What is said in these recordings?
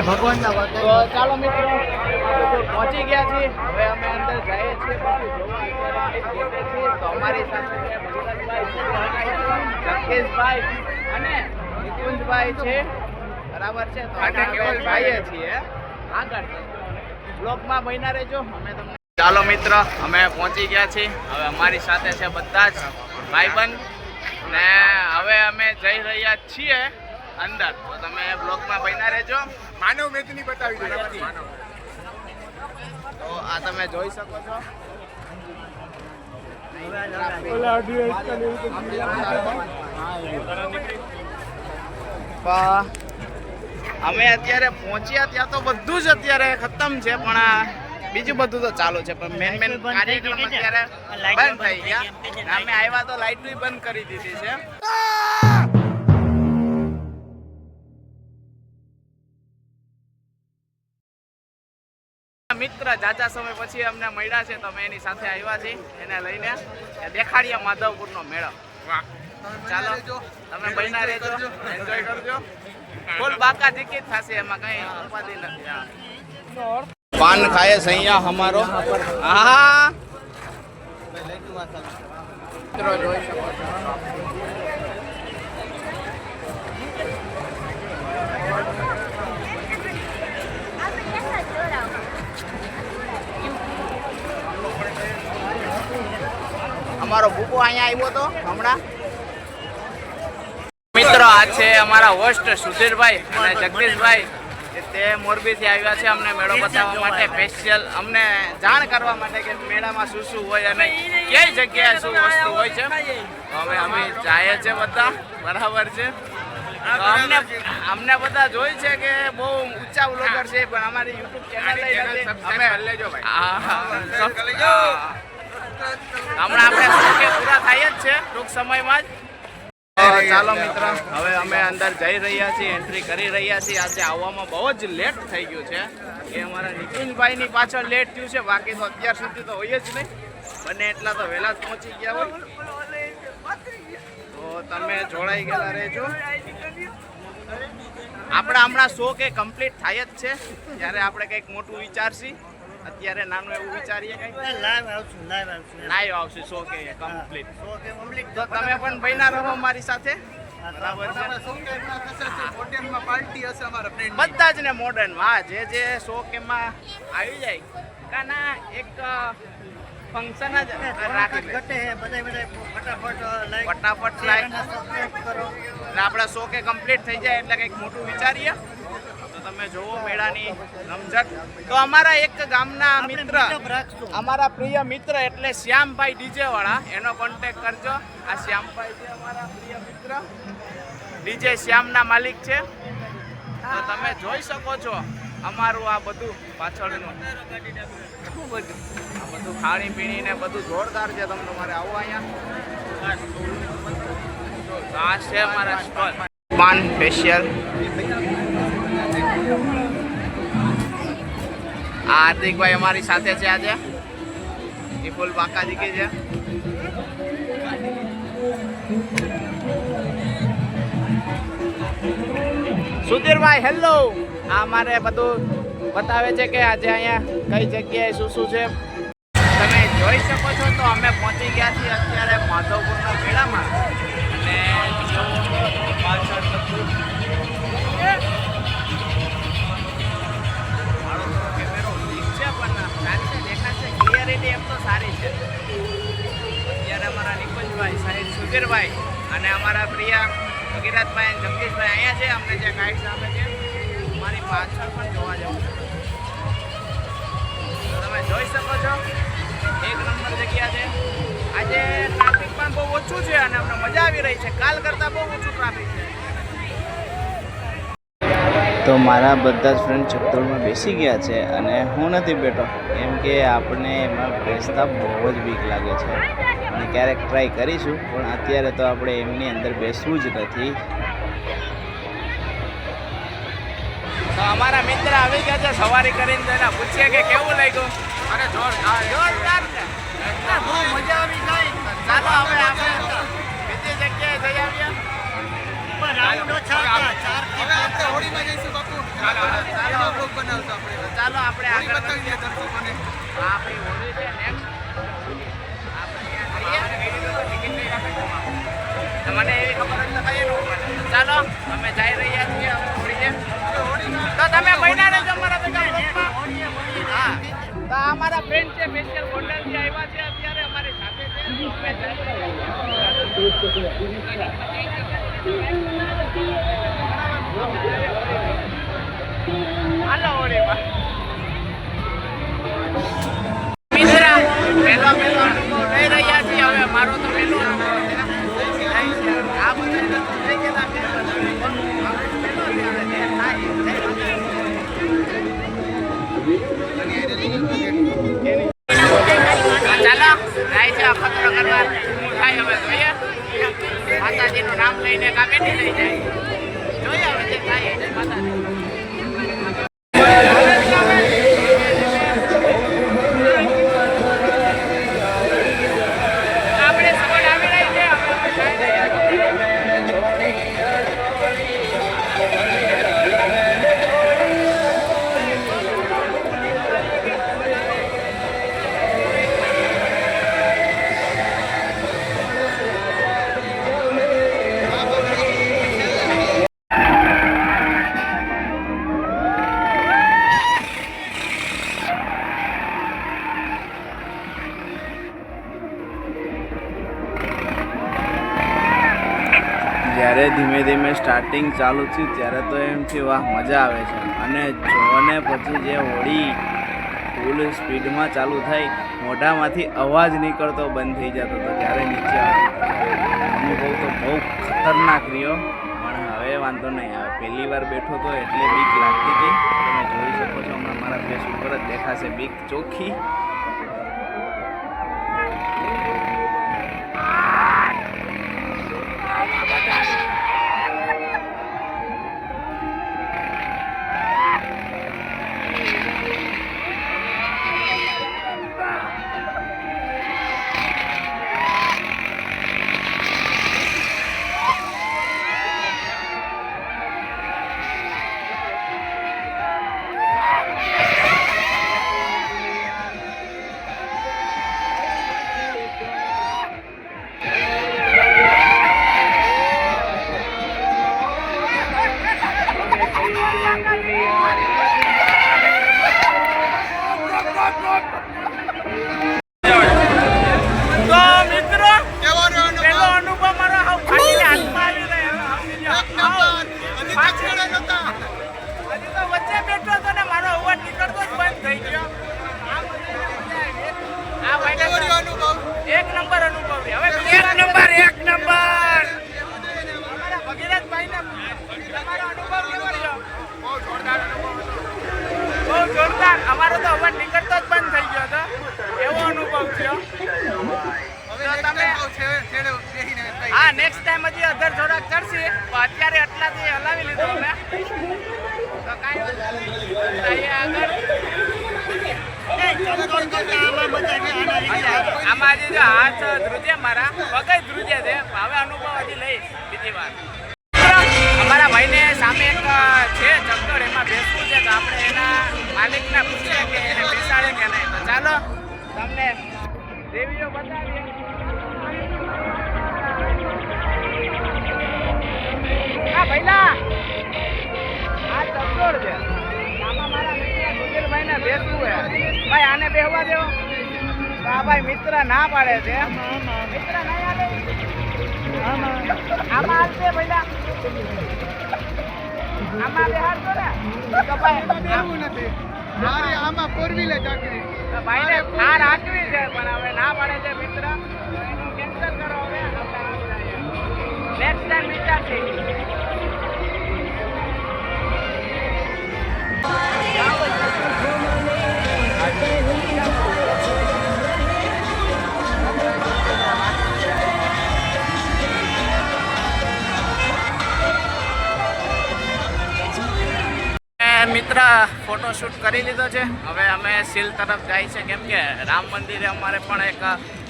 ભગવાનના તો ચાલો મિત્રો પહોંચી ગયા છીએ. હવે અમે અંદર જઈએ છીએ. તો અમારી સાથે જગદીશભાઈ અને નિકુંજભાઈ છે. બરાબર છે. તો કેવલભાઈ છીએ આગળ બ્લોગમાં બન્યા રહેજો. અમે તમને ચાલો મિત્ર અમે પહોંચી ગયા છીએ. હવે અમારી સાથે છે બધા જ ભાઈબંધ ને હવે અમે જઈ રહ્યા છીએ અંદર. તો તમે બ્લોગમાં બન્યા રહેજો. માનવ મેદની બતાવી દો. તો આ તમે જોઈ શકો છો. અમે અત્યારે પહોંચ્યા ત્યાં તો બધું જ અત્યારે ખતમ છે, પણ બીજું બધું તો ચાલુ છે. પણ મેન કાર્યક્રમ અત્યારે બંધ થઈ ગયા. અમે આવ્યા તો લાઈટ બંધ કરી દીધી છે. મિત્ર જાજા સમય પછી અમને મળ્યા છે, તો અમે એની સાથે આવ્યા છીએ. એને લઈને દેખાડીએ માધવપુરનો મેળો. ચાલો તમે બન્યા રહેજો, એન્જોય કરજો. ફૂલ બાકા ટિકિટ થશે, એમાં કઈ ઉપાધિ નથી. પાન ખાય સૈયા હમારો. હા મિત્રો જોઈ શકો છો. અમારો બુબુ અહીંયા આવ્યો તો હમણાં. મિત્રો આ છે અમારા હોસ્ટ સુધીરભાઈ અને જગદીશભાઈ. તે મોરબીથી આવ્યા છે અમને મેળો બતાવવા માટે, સ્પેશિયલ અમને જાણ કરવા માટે કે મેળામાં શું શું હોય અને કઈ જગ્યાએ શું વસ્તુ હોય છે. હવે અમે જાય છે બધા. બરાબર છે. અમને બધા જોઈ છે કે બહુ ઊંચા વ્લોગર છે, પણ અમારી યુટ્યુબ ચેનલ હમણાં આપણે પૂરા થાય જ છે ટૂંક સમયમાં જ. ચાલો મિત્ર હવે અમે અંદર જઈ રહ્યા છીએ, એન્ટ્રી કરી રહ્યા છીએ. આજે આવવામાં બહુ જ લેટ થઈ ગયું છે. એ અમારા નિકુંજભાઈની પાછળ લેટ થયું છે, બાકી તો અત્યાર સુધી તો હોય જ નહીં. બને એટલા તો વહેલા જ પહોંચી ગયા હોય. તો તમે જોડાઈ ગયેલા રહેજો. આપણા હમણાં શો કે કમ્પ્લીટ થાય જ છે, ત્યારે આપણે કંઈક મોટું વિચારશી. અત્યારે નાનું એવું વિચારીએ કઈ લાઈવ આવશે શો કે કમ્પ્લીટ. તો તમે પણ બન્યા રહો મારી સાથે. બરાબર છે. બધા જ ને મોડર્ન જે શો કેમાં આવી જાય કાના એક ફંક્શન જ ફટાફટ આપણા શો કે કમ્પ્લીટ થઈ જાય એટલે કંઈક મોટું વિચારીએ. તમે જોવો મેળાની રમઝટ. તો અમારા એક ગામના મિત્ર, અમારા પ્રિય મિત્ર એટલે શ્યામભાઈ ડીજે વાળા, એનો કોન્ટેક્ટ કરજો. આ શ્યામભાઈ છે અમારા પ્રિય મિત્ર, ડીજે શ્યામના માલિક છે. તો તમે જોઈ શકો છો અમારું આ બધું પાછળનું શું બધું આ બધું ખાણી પીણી ને બધું જોરદાર છે. તમને તમારે આવો અહીંયા. આ છે અમારા સ્ટોલ પાન સ્પેશિયલ. હાર્દિકભાઈ અમારી સાથે છે આજે. એ ફૂલ બાકા દીકી છે. સુધીરભાઈ હેલો. આ મારે બધું બતાવે છે કે આજે અહીંયા કઈ જગ્યાએ શું શું છે. તમે જોઈ શકો છો. તો અમે પહોંચી ગયા છીએ અત્યારે માધવપુરના મેળામાં. અને પાછળ બધું ક્લિયરિટી એમ તો સારી છે. અત્યારે અમારા નિકુંજભાઈ, સાહેબ સુધીરભાઈ અને અમારા પ્રિય ભગીરથભાઈ અને જગદીશભાઈ અહીંયા છે. અમને જે ગાઈડ સામે છે અમારી પાછળ પણ જોવા જવું છે. તમે જોઈ શકો છો એક નંબર જગ્યા છે. આજે ટ્રાફિક પણ બહુ ઓછું છે અને અમને મજા આવી રહી છે. કાલ કરતાં બહુ ઓછું ટ્રાફિક છે. તો મારા બધા જ ફ્રેન્ડ ચક્કરમાં બેસી ગયા છે અને હું નથી બેઠો, કેમ કે આપણને એમાં બેસતા બહુ જ બીક લાગે છે અને ક્યારેક ટ્રાય કરીશું, પણ અત્યારે તો આપણે એમની અંદર બેસવું જ નથી. તો અમારા મિત્ર આવી ગયા છે સવારી કરીને. તેના પૂછીએ કે કેવું લાગ્યું. અરે જોરદાર છે, બહુ મજા આવી ગઈ. ચાલો હવે આપણે બીજી જગ્યાએ જઈ આવ્યા. હોળીમાં જઈશું બાપુ. ચાલો બનાવતા આપણે. તો ચાલો આપણે હોળી આગળ બતાવી વધીએ. દઈએ દર્શકોને. આ આપણી હોળી છે next. આપણે ત્યાં જઈએ. તો મને એવી ખબર જ નથી પડી. તો ચાલો અમે જઈ રહ્યા છીએ હવે હોળી તો તમે મહિના ને અમારા ભેગા બ્લોગમાં. હા તો આ અમારા ફ્રેન્ડ છે સ્પેશિયલ ગોંડલથી આવ્યા છે અત્યારે અમારી સાથે છે. તો અમે જઈ રહ્યા હાલો હોળીમાં. મિત્ર પહેલો અનુભવ લઈ રહ્યા છીએ હવે. મારો તો પહેલો અનુભવ છે. આ બધા થઈ ગયેલા છે. ચાલો જાય છે અખતરો કરવા શું થાય હવે જોઈએ. માતાજીનું નામ લઈને કા બેઠી લઈ જાય જોઈએ હવે જે થાય એ માતાજી. આપણે સગવડ આવી રહી છે હવે જઈ રહ્યા છીએ. જ્યારે ધીમે ધીમે સ્ટાર્ટિંગ ચાલુ થયું ત્યારે તો એમ થયું વાહ મજા આવે છે, અને જોને પછી જે હોળી ફૂલ સ્પીડમાં ચાલુ થઈ મોઢામાંથી અવાજ નીકળતો બંધ થઈ જતો હતો ત્યારે નીચે આવતો. અનુભવ તો બહુ ખતરનાક રહ્યો, પણ હવે વાંધો નહીં આવે. પહેલી વાર બેઠો તો એટલે બીક લાગતી હતી. તમે જોઈ શકો છો હમણાં મારા ફેસ ઉપર જ દેખાશે બીક ચોખ્ખી. તો મિત્રો કેવો રહ્યો અનુભવ? પહેલો અનુભવ મારો હાવ ફાટીને હાથમાં આવી રહ્યો. એક નંબર. હજી તો છેડે નહોતા. હજી તો વચ્ચે બેઠો હતો ને મારો અવાજ નીકળતો જ બંધ થઈ ગયો. આ ભાઈને કેવો રહ્યો અનુભવ? એક નંબર અનુભવ રહ્યો. હવે એક નંબર અમારા ભગીરથભાઈને તમારો અનુભવ કેવો રહ્યો? બહુ જોરદાર અનુભવ હતો. બહુ જોરદાર. અમારો તો અવાજ નીકળતો જ બંધ થઈ ગયો હતો, એવો અનુભવ થયો. હવે તો next તમે time છેડે બેસીને કઈ. હા નેક્સ્ટ ટાઈમ હજી અધર થોડાક ચડશે, પણ અત્યારે એટલાથી હલાવી લીધો અમે. તો કાંઈ વાંધો નહીં. જઈએ આગળ. આમાં હજી જો હાથ ધ્રુજે મારા પગે ધ્રુજે છે. હવે અનુભવ હજી લઈશ બીજી વાર. અમારા ભાઈને સામે એક છે ચક્કર, એમાં બેસવું છે. તો આપણે એના માલિકને પૂછીએ કે એને બેસાડે કે નહીં. તો ચાલો તમને દેવીઓ બતાવીએ. હા ભઈલા, આ ચક્કર છે. આમાં મારા મિત્ર સુધીરભાઈને બેસવું છે. ભાઈ આને બેહવા દેવો. તો આ ભાઈ મિત્ર ના પાડે છે. મિત્ર નહીં હાલે. આમાં હાલશે ભઈલા. આમાં બેહાડશો ને તો ભાઈ એવું નથી. મારે આમાં four wheeler ચાકરી. તો ભાઈને થાર હાંકવી છે, પણ હવે ના પાડે છે મિત્ર. તો એનું કેન્સલ કરો હવે. નેક્સ્ટ ટાઈમ વિચારશે. મિત્ર ફોટોશૂટ કરી લીધો છે. હવે અમે સીલ તરફ જાય છે, કેમ કે રામ મંદિરે અમારે પણ એક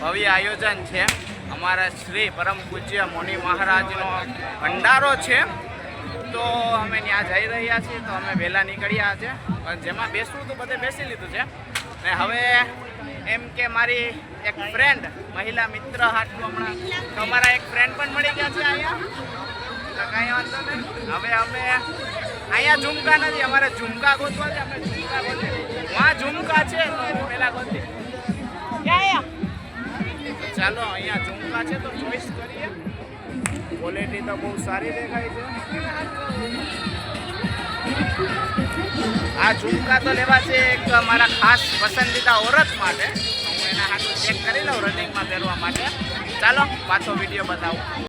ભવ્ય આયોજન છે. અમારા શ્રી પરમ પૂજ્ય મુનિ મહારાજનો ભંડારો છે, તો અમે ત્યાં જઈ રહ્યા છીએ. તો અમે વહેલા નીકળ્યા છે, પણ જેમાં બેસવું તો બધે બેસી લીધું છે ને હવે એમ કે મારી એક ફ્રેન્ડ મહિલા મિત્ર હાટું હમણાં તો અમારા એક ફ્રેન્ડ પણ મળી ગયા છે અહીંયા તો કાંઈ વાંધો નહીં હવે અમે અહીંયા ઝુમકા નથી અમારે ઝુમકા ગોતવા છે અમે ઝુમકા ગોતીએ વાં ઝુમકા છે તો પહેલાં ગોતીએ ક્યાં અહીંયા ચાલો અહીંયા ઝુમકા છે તો ચોઈસ કરીએ ક્વોલિટી તો બહુ સારી દેખાય છે આ ઝુમકા તો લેવા છે એક મારા ખાસ પસંદીદા ઓરત માટે હું એના હાથું ચેક કરી લઉં રનિંગમાં પહેરવા માટે ચાલો પાછો વિડીયો બતાવું